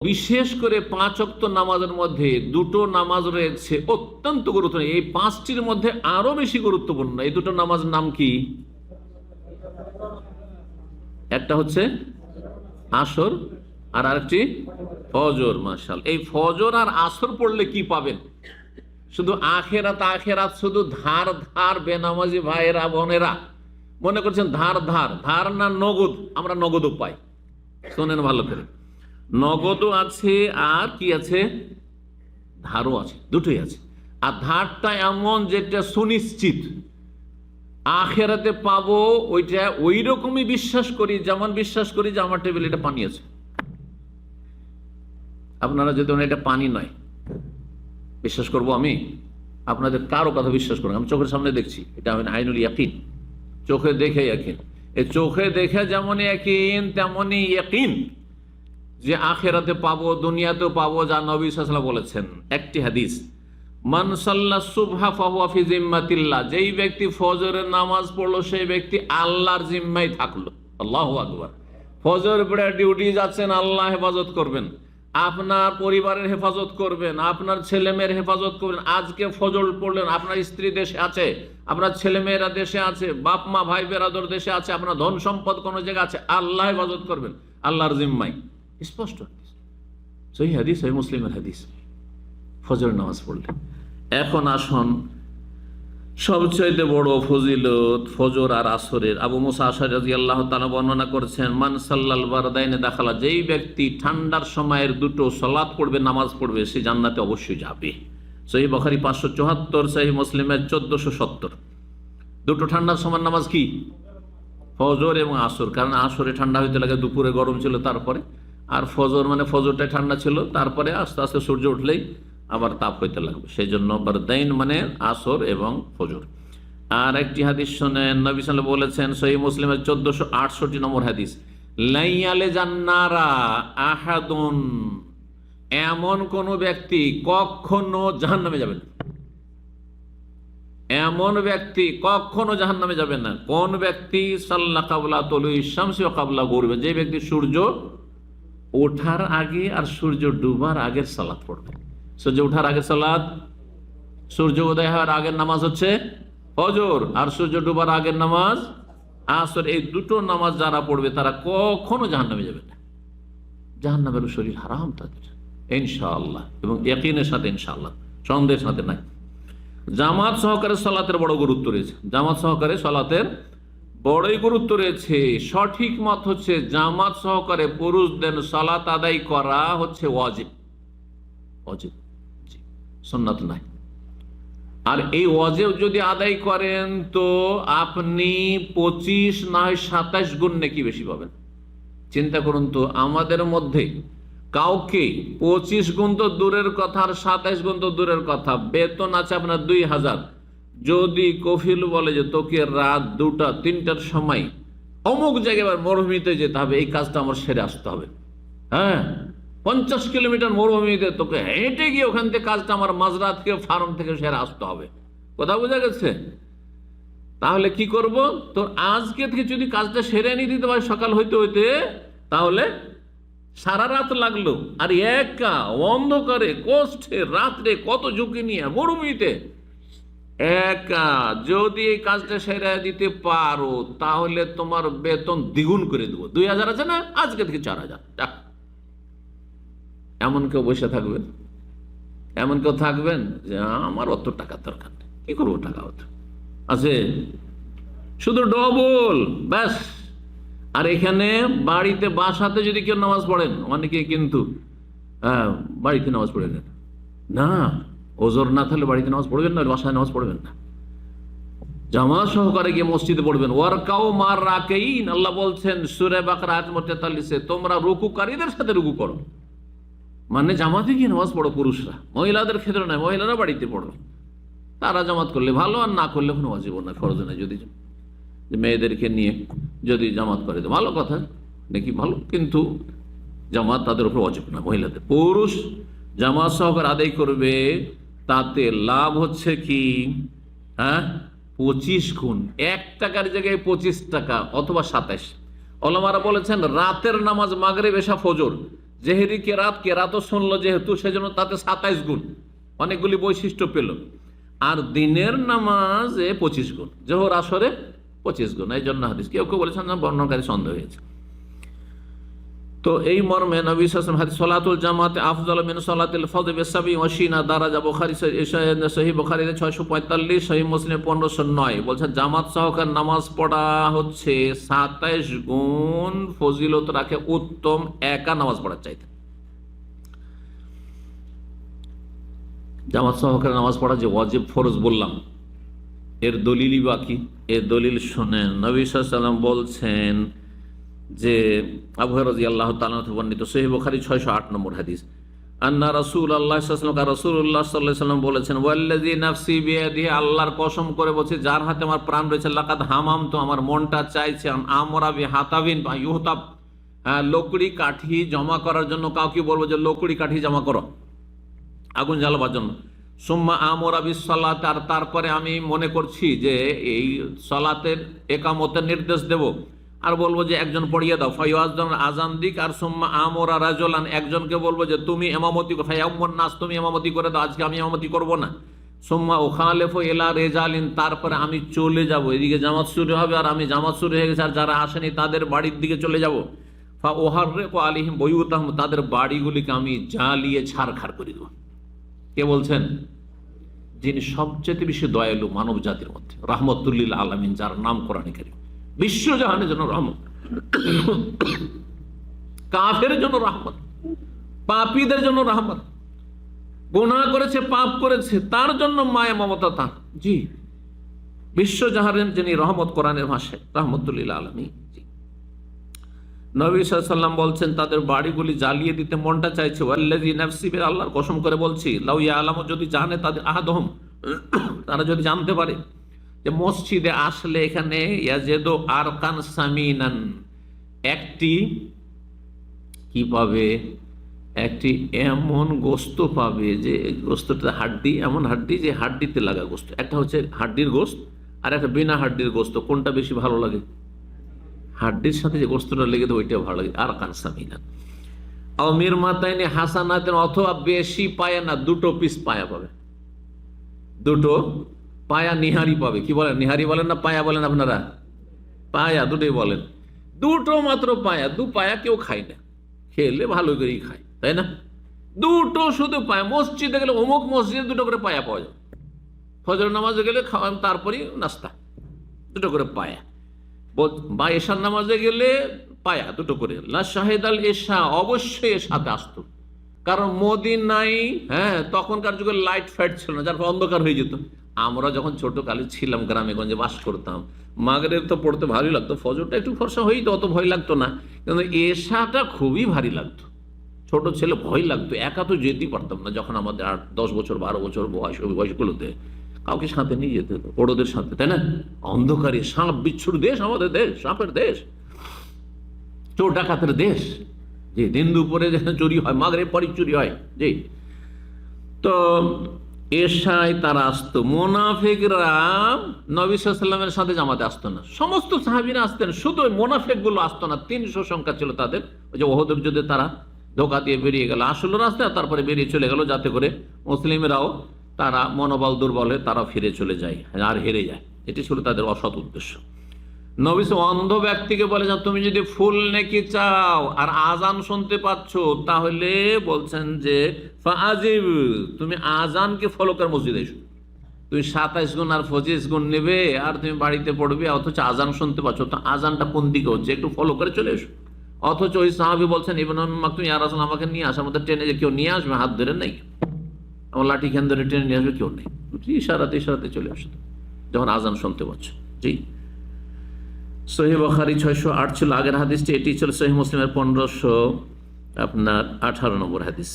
বিশেষ করে 5 ওয়াক্ত নামাজের মধ্যে দুটো নামাজ রয়েছে অত্যন্ত গুরুত্বপূর্ণ, এই 5টির মধ্যে আরো বেশি গুরুত্বপূর্ণ। এই দুটো নামাজের নাম কি? একটা হচ্ছে আসর আর আরেকটি ফজর। মাশাআল্লাহ, এই ফজর আর আসর পড়লে কি পাবেন? শুধু আখেরাত আখেরাত, শুধু ধার ধার। বেনামাজি ভাইয়েরা বোনেরা মনে করছেন ধার ধার, ধার না নগদ? আমরা নগদও পাই, শোনেন ভালো করে। নগদও আছে আর কি আছে? ধারও আছে, দুটোই আছে। আর ধারটা এমন যেটা সুনিশ্চিত আখেরাতে পাবো, ওইটা ওই রকমই বিশ্বাস করি যেমন বিশ্বাস করি যে আমার টেবিলে এটা পানি আছে। আপনারা যদি এটা পানি নয় বিশ্বাস করব আমি? আপনাদের কারো কথা বিশ্বাস করবো? আমি চোখের সামনে দেখছি, এটা আমি আইনুল ইয়াকিন, চোখে দেখে ইয়াকিন। এই চোখে দেখে যেমন ইয়াকিন তেমনই ইয়াকিন যে আখেরাতে পাবো, দুনিয়াতেও পাবো, যা নবী সাল্লাল্লাহু আলাইহি ওয়াসাল্লাম বলেছেন। একটি হাদিস, মান সাল্লা সুবহা ফাহুয়া ফি জিম্মাতিল্লাহ, যেই ব্যক্তি ফজরের নামাজ পড়লো সেই ব্যক্তি আল্লাহর জিম্মায় থাকলো। আল্লাহু আকবার। ফজর পড়ে ডিউটি যাচ্ছেন, আল্লাহ হেফাজত করবেন, আপনার পরিবারের হেফাজত করবেন, আপনার ছেলে মেয়ের হেফাজত করবেন। আজকে ফজর পড়লেন, আপনার স্ত্রী দেশে আছে, আপনার ছেলে মেয়েরা দেশে আছে, বাপ মা ভাই বেরাদর দেশে আছে, আপনার ধন সম্পদ কোন জায়গায় আছে, আল্লাহ হেফাজত করবেন, আল্লাহর জিম্মায়। স্পষ্ট সহিহ হাদিস, সহিহ মুসলিমের হাদিস, ফজর নামাজ পড়লে। এখন আসুন, সবচেয়ে বড় ফজিলত ফজর আর আসরের। আবু মুসা আশআরী রাদিয়াল্লাহু তাআলা বর্ণনা করেছেন, মান সাল্লাল বারদাইনে দাখালা, যেই ব্যক্তি ঠান্ডার সময়ের দুটো সালাত পড়বে, নামাজ পড়বে, সে জান্নাতে অবশ্যই যাবে। সহিহ বুখারী 574, সহিহ মুসলিমের 1470। দুটো ঠান্ডার সময় নামাজ কি? ফজর এবং আসর। কারণ আসরে ঠান্ডা হইতে লাগে, দুপুরে গরম ছিল তারপরে, আর ফজর মানে ফজরটাই ঠান্ডা ছিল, তারপরে আস্তে আস্তে সূর্য উঠলেই আবার তাপ হইতে লাগবে। সেই জন্য বারদাইন মানে আসর এবং ফজর। আর একটি হাদিস শোনেন, নবী সাল্লাল্লাহু আলাইহি ওয়াসাল্লাম বলেছেন, সহিহ মুসলিমের 1468 নম্বর হাদিস, লাইয়ালে জান্নারা আহাদুন, এমন কোন ব্যক্তি কখনো জাহান্নামে যাবে না। এমন ব্যক্তি কখনো জাহান্নামে যাবে না। কোন ব্যক্তি? সাল্লা কাবলা তুলুই শামসি ওয়া কাবলা গুরুবি, যে ব্যক্তি সূর্য ওঠার আগে আর সূর্য ডুবার আগের সালাত পড়বে। সূর্য ওঠার আগের সালাত, সূর্য উদয় হওয়ার আগের নামাজ হচ্ছে ফজর, আর সূর্য ডুবার আগের নামাজ আসর। এই দুটো নামাজ যারা পড়বে তারা কখনো জাহান্নামে যাবে না। জাহান্নামের শরীর হারাম তাদের, ইনশাআল্লাহ, এবং ইয়াকিনের সাথে, ইনশাআল্লাহ, সন্দেহের সাথে নাই। জামাত সহকারে সালাতের বড় গুরুত্ব রয়েছে। জামাত সহকারে সালাতের বড়ই গুরুত্ব রয়েছে। সঠিক মত হচ্ছে জামাত সহকারে পুরুষদের সালাত আদায় করা হচ্ছে ওয়াজিব। ওয়াজিব, সুন্নাত নাই। আর এই ওয়াজিব যদি আদায় করেন তো আপনি 25 না হয় 27 গুণ নেকি বেশি পাবেন। চিন্তা করুন তো, আমাদের মধ্যে কাউকে 25 গুণ তো দূরের কথা, আর 27 গুণ তো দূরের কথা, বেতন আছে আপনার 2000, যদি কফিল বলে যে তোকে রাত 2টা 3টার সময় অমুক জায়গায় মরুভূমিতে যেতে হবে, এই কাজটা আমার সেরে আসতে হবে, হ্যাঁ 50 কিলোমিটার মরুভূমিতে তোকে হেঁটে গিয়ে ওখান থেকে কাজটা আমার মাঝরাত থেকে ফার্ম থেকে সেরে আসতে হবে, কথা বোঝা গেছে? তাহলে কি করব? তো আজকে থেকে যদি কাজটা সেরে নিয়ে দিতে পারি সকাল হইতে হইতে, তাহলে সারা রাত লাগলো, আর একা অন্ধকারে কষ্টে রাত্রে কত ঝুঁকি নিয়ে মরুভূমিতে একা যদি এই কাজটা সেরে দিতে পারো, তাহলে তোমার বেতন দ্বিগুণ করে দেবো। 2000 আছে না, আজকে থেকে 4000 টাকা। এমন কেউ বসে থাকবেন? এমন কেউ থাকবেন যে আমার অত টাকা দরকার নেই, কি করবো টাকা অত আছে, শুধু ডবল ব্যাস। আর এখানে বাড়িতে বাসাতে যদি কেউ নামাজ পড়েন, অনেকে কিন্তু বাড়িতে নামাজ পড়ে নেন না, ওজোর না থাকলে বাড়িতে নামাজ পড়বেন না, বাসায় নামাজ পড়বেন না, জামাত সহকারে গিয়ে মসজিদে পড়বেন। ওয়ারকাউ মার রাকাইন, আল্লাহ বলছেন সূরা বাকারা আয়াত নম্বর 43-এ, তোমরা রুকুকারীদের সাথে রুকু করো, মানে জামাতে গিয়ে নামাজ পড়ো পুরুষরা, মহিলাদের ক্ষেত্রে নয়, মহিলারা বাড়িতে পড়ো। তারা জামাত করলে ভালো, আর না করলে কোনো ওয়াজিব নয়, ফরজ নয়। যদি মেয়েদেরকে নিয়ে যদি জামাত করে ভালো কথা, নাকি ভালো, কিন্তু জামাত তাদের উপর ওয়াজিব না, মহিলাদের। পুরুষ জামাত সহকারে আদায় করবে, তাতে লাভ হচ্ছে কি? 25 গুণ, 1 টাকার জায়গায় 25 টাকা অথবা 27। ওলামারা বলেছেন রাতের নামাজ মাগরিব এশা ফজর জেহেরি কেরাতও শুনলো যেহেতু, সেজন্য তাতে 27 গুণ, অনেকগুলি বৈশিষ্ট্য পেল। আর দিনের নামাজে 25 গুণ, জোহর আসরে 25 গুণ। এই জন্য হাদিস, কেউ কেউ বলেছেন না বর্ণনাকারী সন্দেহ হয়েছে। তো এই মর্মে নবী সাল্লাল্লাহু আলাইহি ওয়াসাল্লাম হাদিস সালাতুল জামাতে আফযালু মিন সালাতিল ফরদ বিসাবি ওয়া শিনা দারাজা, বুখারী সহিহ বুখারীতে 645, সহিহ মুসলিমে 1509 বলছেন জামাত সহকার নামাজ পড়া হচ্ছে 27 গুণ ফজিলত রাখে উত্তম একা নামাজ পড়ার চাইতে। জামাত সহকারে নামাজ পড়া যে ওয়াজিব ফরজ বললাম, এর দলিলই বাকি। এর দলিল শুনেন, নবী সাল্লাল্লাহু আলাইহি ওয়াসাল্লাম বলছেন যে আবু হুরায়রা রাদিয়াল্লাহু তাআলা থেকে বর্ণিত, সহিহ বুখারী 608 নম্বর হাদিস, আন্না রাসূলুল্লাহ সাল্লাল্লাহু আলাইহি ওয়াসাল্লাম রাসূলুল্লাহ সাল্লাল্লাহু আলাইহি ওয়াসাল্লাম বলেছেন, ওয়াল্লাযী নাফসি বিয়াদিহি, আল্লাহর কসম করে বলছি যার হাতে আমার প্রাণ রয়েছে, লাকাদ হামামতু, আমার মনটা চাইছে, আমরা বিহাতাবিন বা ইউহতাব, লকড়ি কাঠি জমা করার জন্য কাউকে বলবো যে লকড়ি কাঠি জমা করো আগুন জ্বালাবার জন্য। সুম্মা আমরা বিসসালাত, আর তারপরে আমি মনে করছি যে এই সালাতের একামতের নির্দেশ দেব, আর বলবো যে একজন পড়িয়ে দাও, ফাইয়াজদান আজান দিক, আর সুম্মা আমরা রাজুলান, একজনকে বলবো যে তুমি ইমামতি করো, ফায়াউমুন নাস, তুমি ইমামতি করে দাও, আজকে আমি ইমামতি করব না। সুম্মা উখালিফু ইলা রিজালিন, তারপরে আমি চলে যাব, এদিকে জামাত শুরু হবে আর আমি জামাত শুরু হয়ে গেছে, আর যারা আসেনি তাদের বাড়ির দিকে চলে যাব। ফা উহাররিকু আলাইহিম বুয়ুতাহুম, তাদের বাড়িগুলিকে আমি জ্বালিয়ে ছারখার করে দেব। কে বলছেন? যিনি সবচেয়ে বেশি দয়ালু মানব জাতির মধ্যে, রাহমাতুল লিল আলামিন, যার নাম কোরআনে কারীম, বিশ্বজাহানের জন্য রহমত, কাফের জন্য রহমত, পাপীদের জন্য রহমত, গুনাহ করেছে পাপ করেছে তার জন্য মায়া মমতা তার। জি, বিশ্বজাহানের যিনি রহমত, কোরআনের ভাষায় রাহমাতুল লিল আলামিন। জি, নবী সাল্লাল্লাহু আলাইহি ওয়াসাল্লাম বলছেন তাদের বাড়িগুলি জ্বালিয়ে দিতে মনটা চাইছে। ওয়াল্লাযী নাফসি বিয়াদিহি, আল্লাহর কসম করে বলছি, লাউ ইয়ালামু, যদি জানে তাদের আহাদুহুম, তারা যদি জানতে পারে যে মসজিদে আসলে এখানে ইয়াজেদু আরকান সামিনান, একটি কি পাবে, একটি এমন গোস্ত পাবে যে গোস্তটা হাড্ডি, এমন হাড্ডি যে হাড্ডিতে লাগা গোস্ত। একটা হচ্ছে হাড্ডির গোস্ত আর একটা বিনা হাড্ডির গোস্ত, কোনটা বেশি ভালো লাগে? হাড্ডির সাথে যে গোস্তটা লেগে দেয় ওইটা ভালো লাগে, আরকান সামিনান। আমির মাতাইনি হাসানাতেন, অথবা বেশি পায়া না, 2টো পিস পায়া পাবে, 2টো পায়া নিহারি পাবে। কি বলেন, নিহারি বলেন না পায়া বলেন আপনারা? পায়া, দুটোই বলেন। 2টো মাত্র পায়া, 2 পায়া কেউ খায় না, খেলে ভালো করেই খায়, তাই না? 2টো শুধু পায়া। মসজিদে গেলে অমুক মসজিদে 2টো করে পায়া পাওয়া যায়, ফজর নামাজে গেলে খাওয়ান, তারপরে নাস্তা, 2টো করে পায়া। বা এশার নামাজে গেলে পায়া 2টো করে। লা শাহিদাল এশা, অবশ্যই এশাতে আসতো, কারণ মদিনায় তখনকার যুগে লাইট ফাইট ছিল না, যার ফলে অন্ধকার হয়ে যেত। আমরা যখন ছোট কালে ছিলাম, গ্রামে গঞ্জে বাস করতাম, মাগরিব তো পড়তে ভালোই লাগতো, ফজরটা একটু ফর্সা হইতো, অত ভয় লাগতো না, কিন্তু এশাটা খুবই ভারী লাগতো। ছোট ছেলে ভয় লাগতো, একা তো যেতেই পারতাম না। যখন আমাদের 8-10 বছর 12 বছর বয়স, ওই বয়সগুলোতে কাউকে সাথে নিয়ে যেতে হতো, বড়দের সাথে, তাই না? অন্ধকারে, সাপ বিচ্ছুর দেশ আমাদের দেশ, সাপের দেশ, চোর ডাকাতের দেশ। যে দিন দুপুরে চুরি হয়, মাগরিব পরে চুরি হয়। জি, তো এশায় তারা আসতো। মুনাফিকরা নবী সাল্লাল্লাহু আলাইহি ওয়াসাল্লামের সাথে জামাতে আসতো না, সমস্ত সাহাবীরা আসতেন, শুধু ওই মুনাফিক গুলো আসতো না। 300 সংখ্যা ছিল তাদের। ওই যে ওহদের যুদ্ধে তারা ধোকা দিয়ে বেরিয়ে গেল, আসল রাস্তায়, তারপরে বেরিয়ে চলে গেল, যাতে করে মুসলিমরাও তারা মনোবল দুর্বলে তারা ফিরে চলে যায় আর হেরে যায়। এটি ছিল তাদের অসৎ উদ্দেশ্য। নবী অন্ধ ব্যক্তিকে বলে যে তুমি যদি ফুল নেকি চাও আর আজান শুনতে পাচ্ছ, তাহলে বলছেন যে ফাজিব, তুমি আজানকে ফলো করে মসজিদে এসো। তুমি 27 গুণ আর 25 গুণ নেবে, আর তুমি বাড়িতে পড়বে, অথচ আজান শুনতে পাচ্ছ, তো আজানটা কোন দিকে হচ্ছে একটু ফলো করে চলে এসো। অথচ ওই সাহাবী বলছেন, ইবনে মাকতুম, ইয়া রাসূলুল্লাহ, আমাকে নিয়ে আসার মধ্যে ট্রেনে যে কেউ নিয়ে আসবে, হাত ধরে নেই, আমার লাঠি খান ধরে টেনে নিয়ে আসবে, কেউ নেই। ইশারাতে ইশারাতে চলে আসো যখন আজান শুনতে পাচ্ছ। জি, সহিহ বুখারী 608 ছিল আগের হাদিসটি, এটি ছিল সহিহ মুসলিমের 1518 নম্বর হাদিস।